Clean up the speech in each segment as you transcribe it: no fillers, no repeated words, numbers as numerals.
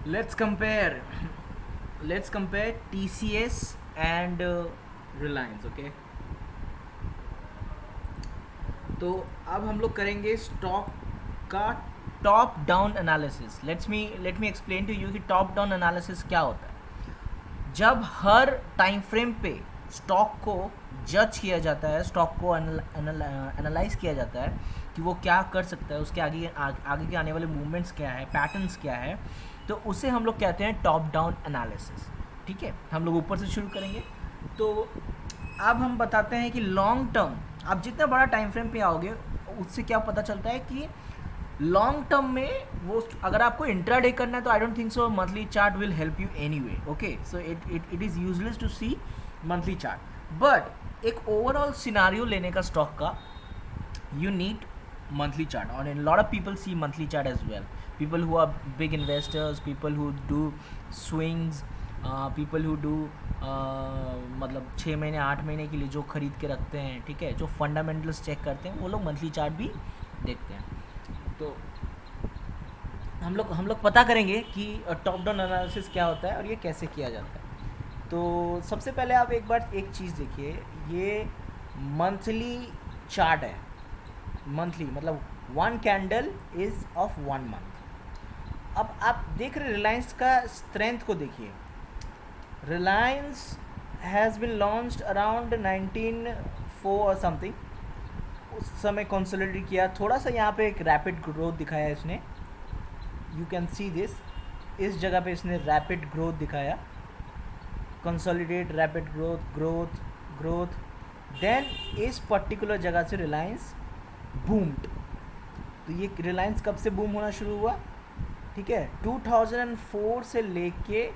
let's compare let's compare TCS and Reliance. Okay, तो अब हम लोग करेंगे स्टॉक का top down analysis. Let me explain to you कि टॉप डाउन एनालिसिस क्या होता है. जब हर टाइम फ्रेम पे स्टॉक को जज किया जाता है, स्टॉक को एनालाइज किया जाता है कि वो क्या कर सकता है, उसके आगे के आने वाले मूवमेंट्स क्या है, पैटर्न्स क्या है, तो उसे हम लोग कहते हैं टॉप डाउन एनालिसिस. ठीक है, हम लोग ऊपर से शुरू करेंगे. तो अब हम बताते हैं कि लॉन्ग टर्म आप जितना बड़ा टाइम फ्रेम पे आओगे उससे क्या पता चलता है कि लॉन्ग टर्म में वो अगर आपको इंट्राडे करना है तो I don't think so monthly chart will help you anyway. Okay, so it is useless to see monthly chart, but एक ओवरऑल सिनारियो लेने का स्टॉक का you need monthly chart, and a lot of people see monthly chart as well. People who are big investors, people who do swings, people who do मतलब 6 महीने 8 महीने के लिए जो खरीद के रखते हैं, ठीक है, जो फंडामेंटल्स चेक करते हैं वो लोग मंथली चार्ट भी देखते हैं. तो हम लोग पता करेंगे कि टॉप डाउन एनालिसिस क्या होता है और ये कैसे किया जाता है. तो सबसे पहले आप एक बार एक चीज़ देखिए, ये मंथली चार्ट है. मंथली मतलब one candle is of 1 month. अब आप देख रहे रिलायंस का स्ट्रेंथ को देखिए. Reliance has been launched around 1904 और समथिंग. उस समय कंसोलिडेट किया थोड़ा सा, यहाँ पे एक रैपिड ग्रोथ दिखाया इसने. यू कैन सी दिस, इस जगह पे इसने रैपिड ग्रोथ दिखाया, consolidate, rapid growth, growth, growth. Then इस पर्टिकुलर जगह से रिलायंस बूम्ड. तो ये रिलायंस कब से बूम होना शुरू हुआ, ठीक है, 2004 से लेके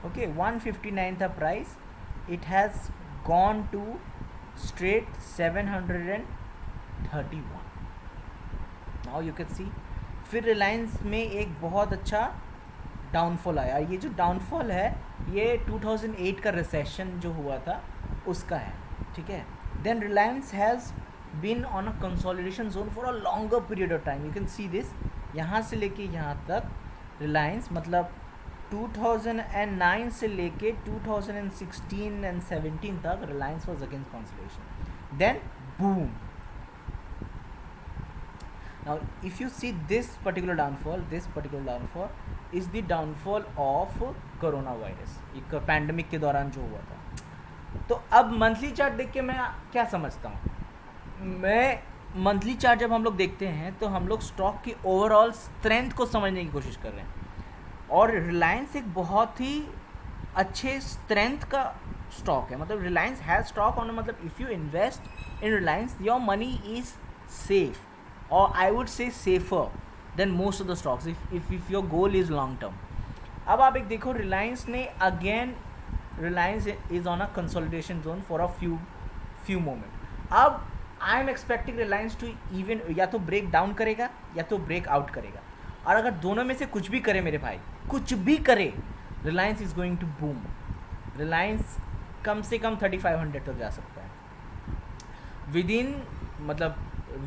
ओके 159 था price. It has gone to straight 731. Now you can see फिर रिलायंस में एक बहुत अच्छा डाउनफॉल आया. ये जो डाउनफॉल है ये 2008 का रिसेशन जो हुआ था उसका है, ठीक है. Then Reliance has been on a consolidation zone for a longer period of time. You can see this, यहाँ से लेके यहाँ तक रिलायंस मतलब 2009 से लेके 2016 and 17 तक Reliance was against consolidation. Then boom. Now if you see this particular downfall is the downfall of coronavirus, एक पैंडमिक के दौरान जो हुआ था. तो अब मंथली चार्ट देख के मैं क्या समझता हूँ, मैं मंथली चार्ट जब हम लोग देखते हैं तो हम लोग स्टॉक की ओवरऑल स्ट्रेंथ को समझने की कोशिश कर रहे हैं. और रिलायंस एक बहुत ही अच्छे स्ट्रेंथ का स्टॉक है. मतलब रिलायंस हैज़ स्टॉक ऑन, मतलब if you invest in Reliance your money is safe, और I would say safer than most of the stocks if your goal is long term. अब आप एक देखो, रिलायंस ने again, Reliance is on a consolidation zone for a few moment. अब I am expecting Reliance to even या तो break down करेगा या तो ब्रेक आउट करेगा. और अगर दोनों में से कुछ भी करे मेरे भाई, कुछ भी करे, Reliance is going to boom. Reliance कम से कम 3500 तक जा सकता है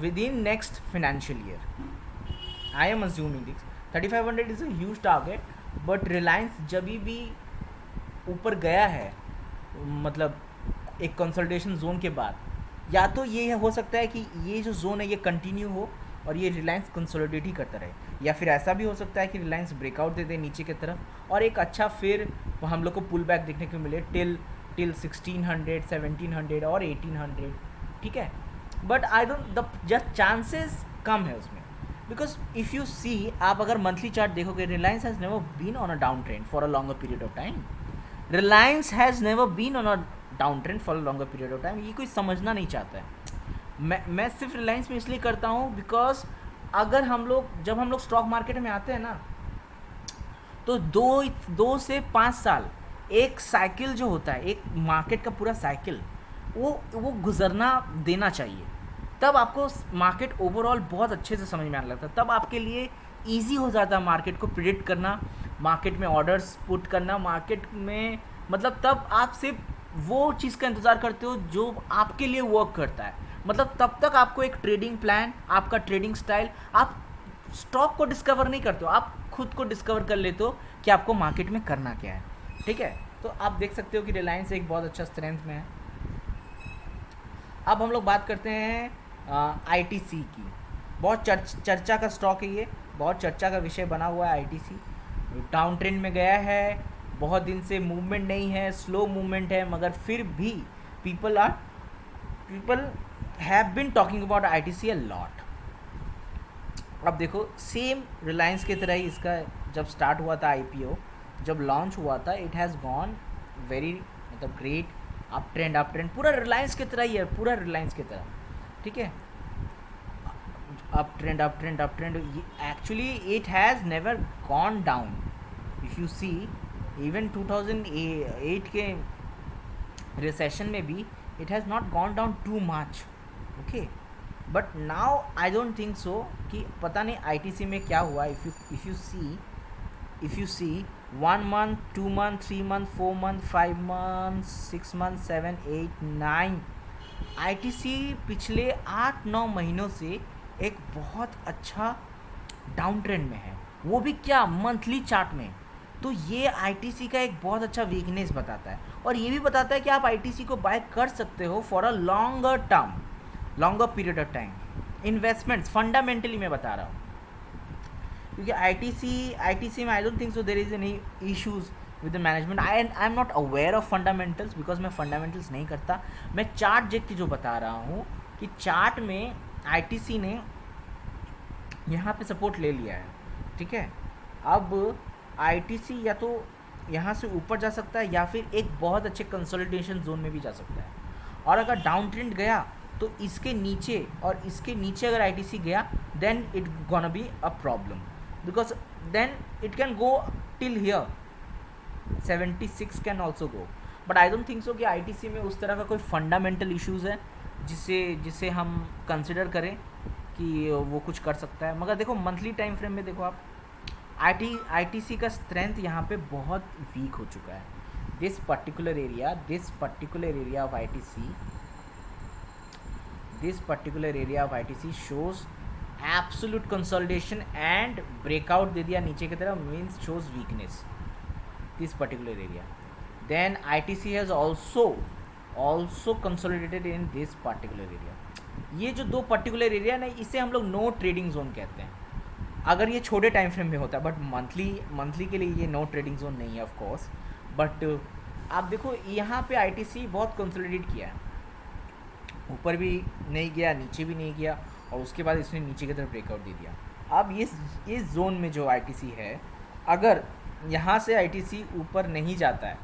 within next financial year. I am assuming this 3500 is a huge target. But Reliance जब भी ऊपर गया है, मतलब एक कंसल्टेशन जोन के बाद, या तो ये हो सकता है कि ये जो जोन है ये कंटिन्यू हो और ये रिलायंस कंसोलिडेट ही करता रहे, या फिर ऐसा भी हो सकता है कि रिलायंस ब्रेकआउट दे दे नीचे की तरफ और एक अच्छा फिर हम लोग को पुल बैक देखने को मिले टिल 1600, 1700 और 1800, ठीक है. But I don't, the just chances कम है उसमें, बिकॉज इफ़ यू सी, आप अगर मंथली चार्ट देखोगे, Reliance has never been on a down trend for a longer period of time. Reliance has never been on a down trend for a longer period of time. ये कोई समझना नहीं चाहता है. मैं सिर्फ रिलायंस में इसलिए करता हूँ बिकॉज अगर जब हम लोग स्टॉक मार्केट में आते हैं ना, तो 2 से 5 साल एक साइकिल जो होता है, एक मार्केट का पूरा साइकिल, वो गुजरना देना चाहिए. तब आपको मार्केट ओवरऑल बहुत अच्छे से समझ में आने लगता है. तब आपके लिए ईजी हो जाता है मार्केट को प्रिडिक्ट करना, मार्केट में ऑर्डर्स पुट करना, मार्केट में मतलब तब आप सिर्फ वो चीज़ का इंतज़ार करते हो जो आपके लिए वर्क करता है. मतलब तब तक आपको एक ट्रेडिंग प्लान, आपका ट्रेडिंग स्टाइल, आप स्टॉक को डिस्कवर नहीं करते हो, आप खुद को डिस्कवर कर लेते हो कि आपको मार्केट में करना क्या है, ठीक है। तो आप देख सकते हो कि रिलायंस एक बहुत अच्छा स्ट्रेंथ में है। अब हम लोग बात करते हैं आईटीसी की। बहुत चर्चा का स्टॉक है ये, बहुत चर्चा का विषय बना हुआ है आईटीसी। डाउन ट्रेंड में गया है, बहुत दिन से मूवमेंट नहीं है, स्लो मूवमेंट है, मगर फिर भी people have been talking about ITC a lot. अब देखो सेम रिलायंस की तरह ही इसका जब स्टार्ट हुआ था आईपीओ, जब लॉन्च हुआ था, इट हैज़ गॉन वेरी मतलब ग्रेट अप ट्रेंड, पूरा रिलायंस की तरह ही है, पूरा रिलायंस की तरह, ठीक है। Up trend actually it has never gone down. If you see even 2008 के रिसेशन में भी it has not gone down too much, okay. But now I don't think so कि पता नहीं आईटीसी में क्या हुआ। If you see 1 month, 2 month, 3 month, 4 month, 5 months, 6 months, 7, 8, 9, ITC पिछले 8-9 महीनों से एक बहुत अच्छा डाउन ट्रेंड में है, वो भी क्या मंथली चार्ट में। तो ये आईटीसी का एक बहुत अच्छा वीकनेस बताता है, और ये भी बताता है कि आप आईटीसी को बाय कर सकते हो for a longer term, longer period of time. Investments fundamentally मैं बता रहा हूँ, क्योंकि आईटीसी में I don't think so there is any issues with the management. I am not aware of fundamentals because मैं फंडामेंटल्स नहीं करता। मैं चार्ट देख के जो बता रहा हूँ कि चार्ट में आईटीसी ने यहाँ पे सपोर्ट ले लिया है, ठीक है। अब आईटीसी या तो यहाँ से ऊपर जा सकता है या फिर एक बहुत अच्छे कंसोलिडेशन जोन में भी जा सकता है, और अगर डाउन ट्रेंड गया तो इसके नीचे और इसके नीचे अगर आईटीसी गया then it gonna be a problem, because then it can go till here 76 can also go. But I don't think so कि आईटीसी में उस तरह का कोई फंडामेंटल इश्यूज़ है जिसे हम कंसिडर करें कि वो कुछ कर सकता है। मगर देखो मंथली टाइम फ्रेम में देखो आप, आईटीसी का स्ट्रेंथ यहाँ पे बहुत वीक हो चुका है। This particular area of ITC shows absolute consolidation and breakout दे दिया नीचे की तरफ, means shows weakness this particular area. Then ITC has also consolidated in this particular area. ये जो दो पर्टिकुलर एरिया ना, इसे हम लोग नो ट्रेडिंग जोन कहते हैं अगर ये छोटे टाइम फ्रेम में होता है, बट मंथली के लिए ये नो ट्रेडिंग जोन नहीं है ऑफ कोर्स। बट आप देखो यहाँ पे आईटीसी बहुत कंसोलिडेट किया है, ऊपर भी नहीं गया, नीचे भी नहीं गया, और उसके बाद इसने नीचे की तरफ ब्रेकआउट दे दिया। अब इस जोन में जो आईटीसी है, अगर यहाँ से आईटीसी ऊपर नहीं जाता है,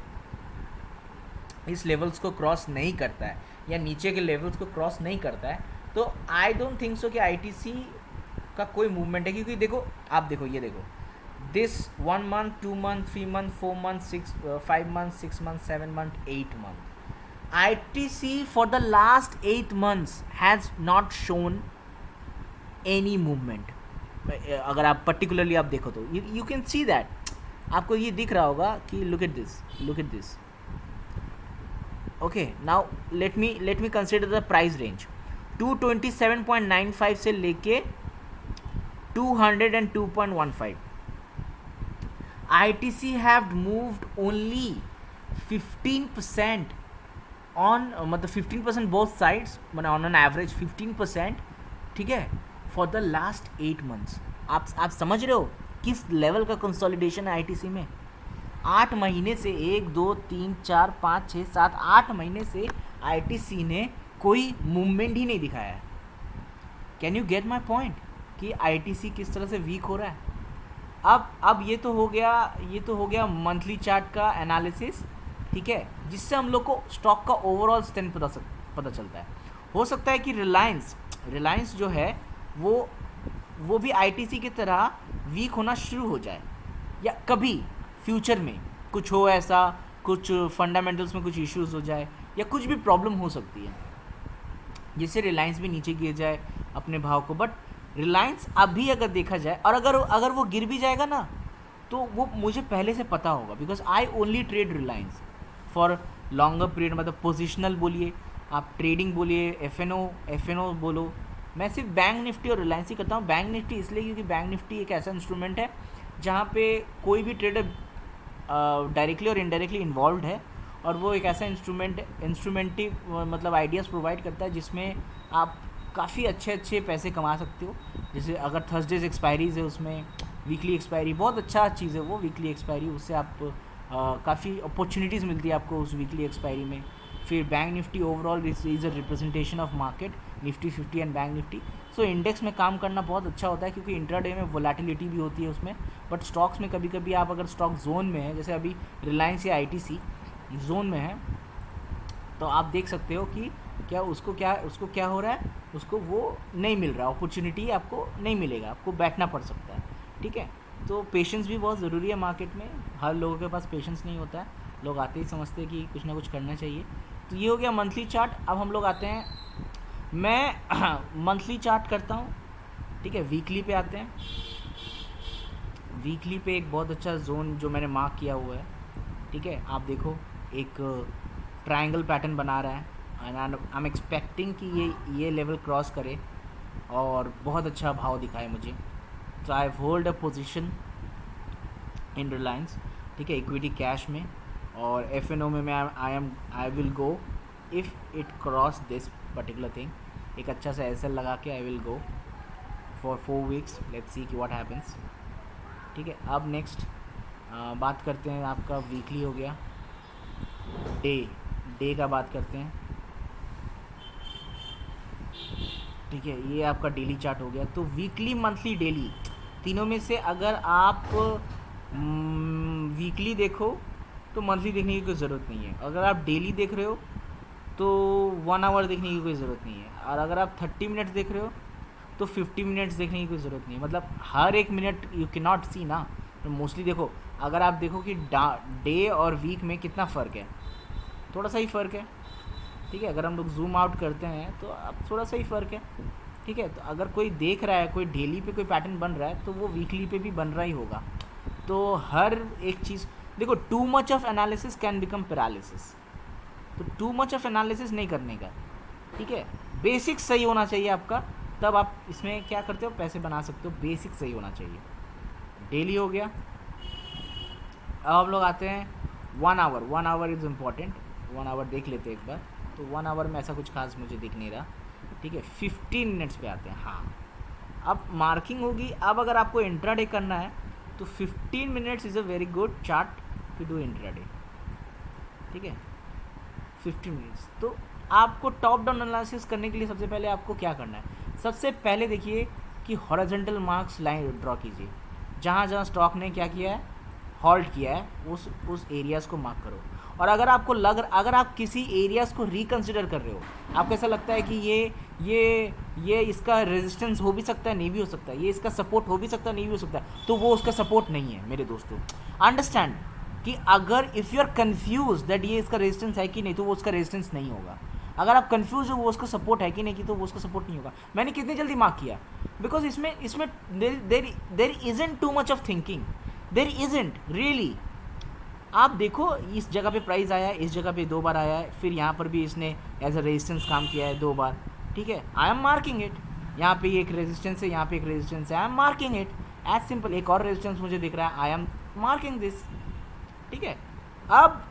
इस लेवल्स को क्रॉस नहीं करता है या नीचे के लेवल्स को क्रॉस नहीं करता है, तो आई डोंट थिंक सो कि आईटीसी का कोई मूवमेंट है। क्योंकि देखो आप देखो, ये देखो this 1 month, 2 month, 3 month, 4 month, 5 month, 6 month, 7 month, 8 month, ITC for the last 8 months has not shown any movement। अगर आप पर्टिकुलरली आप देखो तो you can see that, आपको ये दिख रहा होगा कि look at this। okay, now let me consider the price range 227.95 से लेके 202.15। ITC have moved only 15% on, मतलब 15% both sides, मतलब on an average 15%, ठीक है, for the last 8 months। आप समझ रहे हो किस लेवल का कंसोलिडेशन है आईटीसी में। 8 महीने से 1 2 3 4 5 6 7 8 महीने से आईटीसी ने कोई मूवमेंट ही नहीं दिखाया है। Can you get my point कि आईटीसी किस तरह से वीक हो रहा है। अब ये तो हो गया मंथली चार्ट का एनालिसिस, ठीक है, जिससे हम लोग को स्टॉक का ओवरऑल स्ट्रेंथ पता चलता है। हो सकता है कि रिलायंस जो है वो भी आईटीसी की तरह वीक होना शुरू हो जाए, या कभी फ्यूचर में कुछ हो ऐसा, कुछ फंडामेंटल्स में कुछ इश्यूज हो जाए, या कुछ भी प्रॉब्लम हो सकती है जिससे रिलायंस भी नीचे गिर जाए अपने भाव को। बट रिलायंस अभी अगर देखा जाए, और अगर वो गिर भी जाएगा ना, तो वो मुझे पहले से पता होगा, because I only trade Reliance for longer period. मतलब पोजिशनल बोलिए, आप ट्रेडिंग बोलिए, एफ.एन.ओ बोलो, मैं सिर्फ बैंक निफ्टी और रिलायंस ही करता हूँ। बैंक निफ्टी इसलिए क्योंकि बैंक निफ्टी एक ऐसा इंस्ट्रूमेंट है जहाँ पे कोई भी ट्रेडर डायरेक्टली और इनडायरेक्टली इन्वॉल्व है, और वो एक ऐसा इंस्ट्रूमेंटिव मतलब आइडियाज़ प्रोवाइड करता है जिसमें आप काफ़ी अच्छे पैसे कमा सकते हो। जैसे अगर थर्सडेज एक्सपायरीज है, उसमें वीकली एक्सपायरी बहुत अच्छा चीज़ है वो वीकली एक्सपायरी, उससे आप काफ़ी अपॉर्चुनिटीज़ मिलती है आपको उस वीकली एक्सपायरी में। फिर bank Nifty overall is a representation of market, Nifty 50 and bank Nifty. So index में काम करना बहुत अच्छा होता है क्योंकि इंट्राडे में वोलेटिलिटी भी होती है उसमें। बट स्टॉक्स में कभी कभी आप अगर स्टॉक जोन में है, जैसे अभी रिलायंस या आईटीसी जोन में है, तो आप देख सकते हो कि उसको क्या हो रहा है, उसको वो नहीं मिल रहा, अपॉर्चुनिटी आपको नहीं मिलेगा, आपको बैठना पड़ सकता है। ठीक है, तो पेशेंस भी बहुत ज़रूरी है मार्केट में। हर लोगों के पास पेशेंस नहीं होता है, लोग आते ही समझते हैं कि कुछ ना कुछ करना चाहिए। तो ये हो गया मंथली चार्ट। अब हम लोग आते हैं, मैं मंथली चार्ट करता हूँ। ठीक है, वीकली पे आते हैं। वीकली पे एक बहुत अच्छा जोन जो मैंने मार्क किया हुआ है, ठीक है, आप देखो एक ट्रायंगल पैटर्न बना रहा है, एंड आई एम एक्सपेक्टिंग कि ये लेवल क्रॉस करे और बहुत अच्छा भाव दिखाए मुझे। तो I hold a position in Reliance, ठीक है, इक्विटी कैश में, और एफ.एन.ओ में मैं I will go if it cross this particular thing. एक अच्छा सा एस.एल लगा के I will go for 4 weeks, let's see कि व्हाट हैपन्स। ठीक है, अब नेक्स्ट बात करते हैं, आपका वीकली हो गया। डे का बात करते हैं। ठीक है, ये आपका डेली चार्ट हो गया। तो वीकली, मंथली, डेली, तीनों में से अगर आप वीकली देखो तो मंथली देखने की कोई ज़रूरत नहीं है। अगर आप डेली देख रहे हो तो 1 आवर देखने की कोई ज़रूरत नहीं है, और अगर आप 30 मिनट्स देख रहे हो तो 50 मिनट्स देखने की कोई ज़रूरत नहीं है। मतलब हर एक मिनट यू कैन नॉट सी ना। तो मोस्टली देखो, अगर आप देखो कि डे और वीक में कितना फ़र्क है, थोड़ा सा ही फ़र्क है। ठीक है, अगर हम लोग जूम आउट करते हैं तो अब थोड़ा सा ही फ़र्क है। ठीक है, तो अगर कोई देख रहा है, कोई डेली पे कोई पैटर्न बन रहा है, तो वो वीकली पे भी बन रहा ही होगा। तो हर एक चीज़ देखो, to much of analysis can become paralysis. तो टू मच ऑफ एनालिसिस नहीं करने का। ठीक है, बेसिक सही होना चाहिए आपका, तब आप इसमें क्या करते हो, पैसे बना सकते हो। बेसिक सही होना चाहिए। डेली हो गया। अब हम लोग आते हैं 1 hour. 1 hour is important. 1 hour देख लेते हैं एक बार। तो 1 आवर में ऐसा कुछ खास मुझे दिख नहीं रहा। ठीक है, 15 मिनट्स पे आते हैं। हाँ, अब मार्किंग होगी। अब अगर आपको इंट्राडे करना है तो 15 minutes is a very good chart to do intraday. ठीक है, 15 मिनट्स। तो आपको टॉप डाउन एनालिसिस करने के लिए सबसे पहले आपको क्या करना है, सबसे पहले देखिए कि हॉरिजॉन्टल मार्क्स लाइन ड्रॉ कीजिए। जहाँ जहाँ स्टॉक ने क्या किया है, हॉल्ट किया है, उस एरियाज़ को मार्क करो। और अगर आपको अगर आप किसी एरियाज़ को रिकन्सिडर कर रहे हो, आपको ऐसा लगता है कि ये इसका रेजिस्टेंस हो भी सकता है, नहीं भी हो सकता है, ये इसका सपोर्ट हो भी सकता है, नहीं भी हो सकता है, तो वो उसका सपोर्ट नहीं है मेरे दोस्तों। अंडरस्टैंड कि अगर if you are confuse that ये इसका रेजिस्टेंस है कि नहीं, तो वो उसका रेजिस्टेंस नहीं होगा। अगर आप कंफ्यूज हो वो उसका सपोर्ट है कि नहीं, कि तो वो उसका सपोर्ट नहीं होगा। मैंने कितनी जल्दी मार्क किया, बिकॉज इसमें there isn't too much of thinking, there isn't really. आप देखो, इस जगह पे प्राइस आया है, इस जगह पे 2 बार आया है, फिर यहाँ पर भी इसने एज अ रेजिस्टेंस काम किया है 2 बार। ठीक है, आई एम मार्किंग इट। यहाँ पे एक रेजिस्टेंस है, यहाँ पे एक रेजिस्टेंस है, I am marking it as simple. एक और रेजिस्टेंस मुझे दिख रहा है, आई एम मार्किंग दिस। ठीक है, अब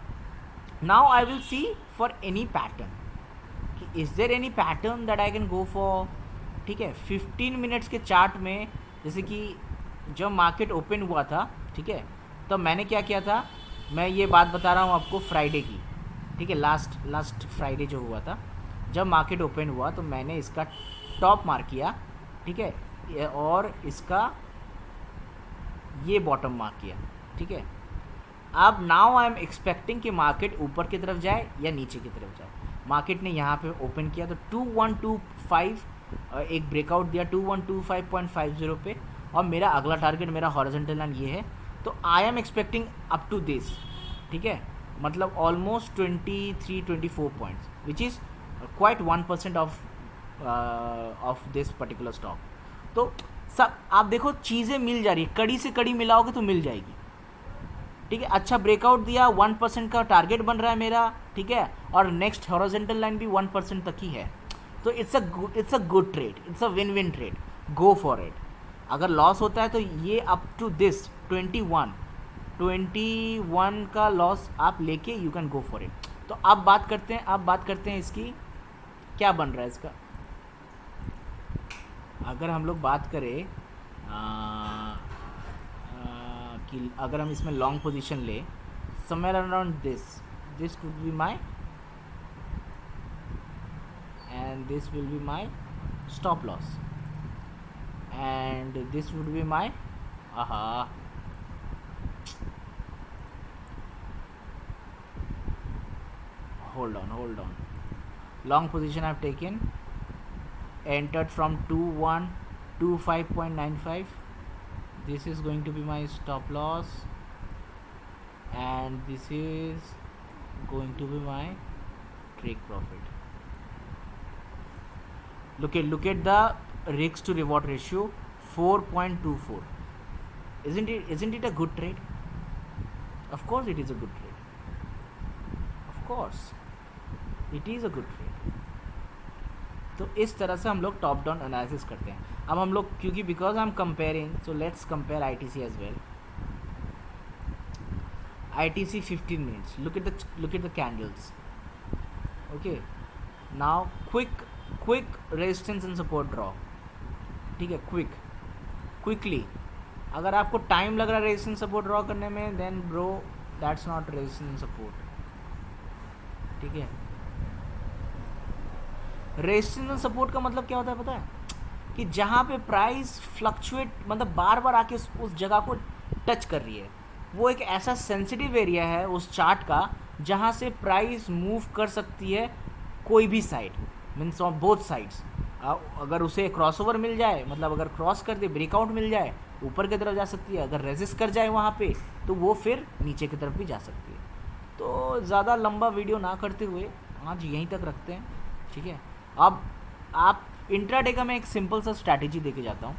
now I will see for any pattern, is there any pattern that I can go for. ठीक है, 15 मिनट्स के चार्ट में, जैसे कि जब मार्केट ओपन हुआ था, ठीक है, तो मैंने क्या किया था, मैं ये बात बता रहा हूँ आपको फ्राइडे की। ठीक है, लास्ट फ्राइडे जो हुआ था, जब मार्केट ओपन हुआ तो मैंने इसका टॉप मार्क किया। ठीक है, और इसका ये बॉटम मार्क किया। ठीक है, अब नाउ आई एम एक्सपेक्टिंग कि मार्केट ऊपर की तरफ जाए या नीचे की तरफ जाए। मार्केट ने यहाँ पे ओपन किया तो 2125 एक ब्रेकआउट दिया 2125.50 पे, और मेरा अगला टारगेट, मेरा हॉरिजॉन्टल लाइन ये है। तो I am expecting up to this. ठीक है, मतलब almost 23-24 points, which is quite 1% of this particular stock. तो सब आप देखो, चीज़ें मिल जा रही है, कड़ी से कड़ी मिलाओगे तो मिल जाएगी। ठीक है, अच्छा ब्रेकआउट दिया, 1% का टारगेट बन रहा है मेरा। ठीक है, और नेक्स्ट हॉरिजॉन्टल लाइन भी 1% तक ही है। तो it's a good trade, it's a win win trade, go for it. अगर लॉस होता है तो ये अप टू दिस 21 21 का लॉस आप लेके you can go for it. तो अब बात करते हैं इसकी क्या बन रहा है इसका। अगर हम लोग बात करें कि अगर हम इसमें लॉन्ग पोजीशन ले somewhere around this would be my and this will be my stop loss and this would be my hold on, long position I've taken, entered from 2125.95. this is going to be my stop loss and this is going to be my take profit. Look at the risk to reward ratio, 4.24. Isn't it a good trade? Of course it is a good trade. Of course it is a good trade. तो इस तरह से हम लोग top down analysis करते हैं। अब हम लोग क्योंकि because I am comparing, so let's compare ITC as well. ITC 15 minutes, look at the candles. Okay, now quick resistance and support draw, ठीक है, quickly। अगर आपको टाइम लग रहा है रेजिस्टेंस सपोर्ट ड्रॉ करने में, then bro that's not resistance support, ठीक है। रेजिस्टेंस सपोर्ट का मतलब क्या होता है पता है? कि जहाँ पे प्राइस फ्लक्चुएट, मतलब बार बार आके उस जगह को टच कर रही है, वो एक ऐसा सेंसिटिव एरिया है उस चार्ट का जहाँ से प्राइस मूव कर सकती है कोई भी side, means on both sides. अगर उसे क्रॉसओवर मिल जाए, मतलब अगर क्रॉस कर दे, ब्रेकआउट मिल जाए, ऊपर की तरफ जा सकती है। अगर रेजिस्ट कर जाए वहाँ पे, तो वो फिर नीचे की तरफ भी जा सकती है। तो ज़्यादा लंबा वीडियो ना करते हुए आज यहीं तक रखते हैं, ठीक है। अब आप इंट्राडे का मैं एक सिंपल सा स्ट्रैटेजी देके जाता हूँ।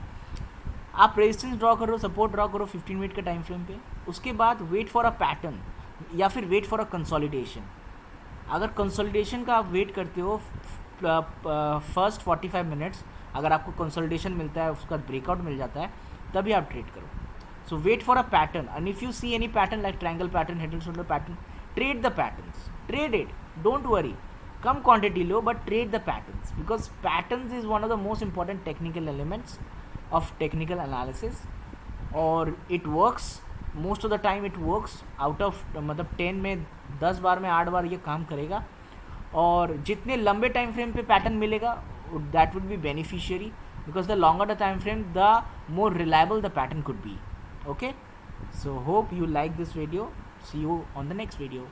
आप रेजिस्टेंस ड्रॉ करो, सपोर्ट ड्रॉ करो 15 मिनट के टाइम फ्रेम पे, उसके बाद वेट फॉर अ पैटर्न या फिर वेट फॉर अ कंसोलिडेशन। अगर कंसोलिडेशन का आप वेट करते हो फर्स्ट 45 मिनट्स, अगर आपको कंसोलिडेशन मिलता है, उसका ब्रेकआउट मिल जाता है, तभी आप ट्रेड करो। So wait for a pattern and if you see any pattern like triangle pattern, head and shoulder pattern, trade the patterns, trade it, don't worry, कम क्वांटिटी लो but trade the patterns, because patterns is one of the most important technical elements of technical analysis, और it works most of the time. It works out of, मतलब 10 में 10 बार में 8 बार ये काम करेगा। और जितने लंबे टाइम फ्रेम पे पैटर्न मिलेगा, that would be beneficiary, because the longer the time frame, the more reliable the pattern could be. Okay, so hope you like this video. See you on the next video.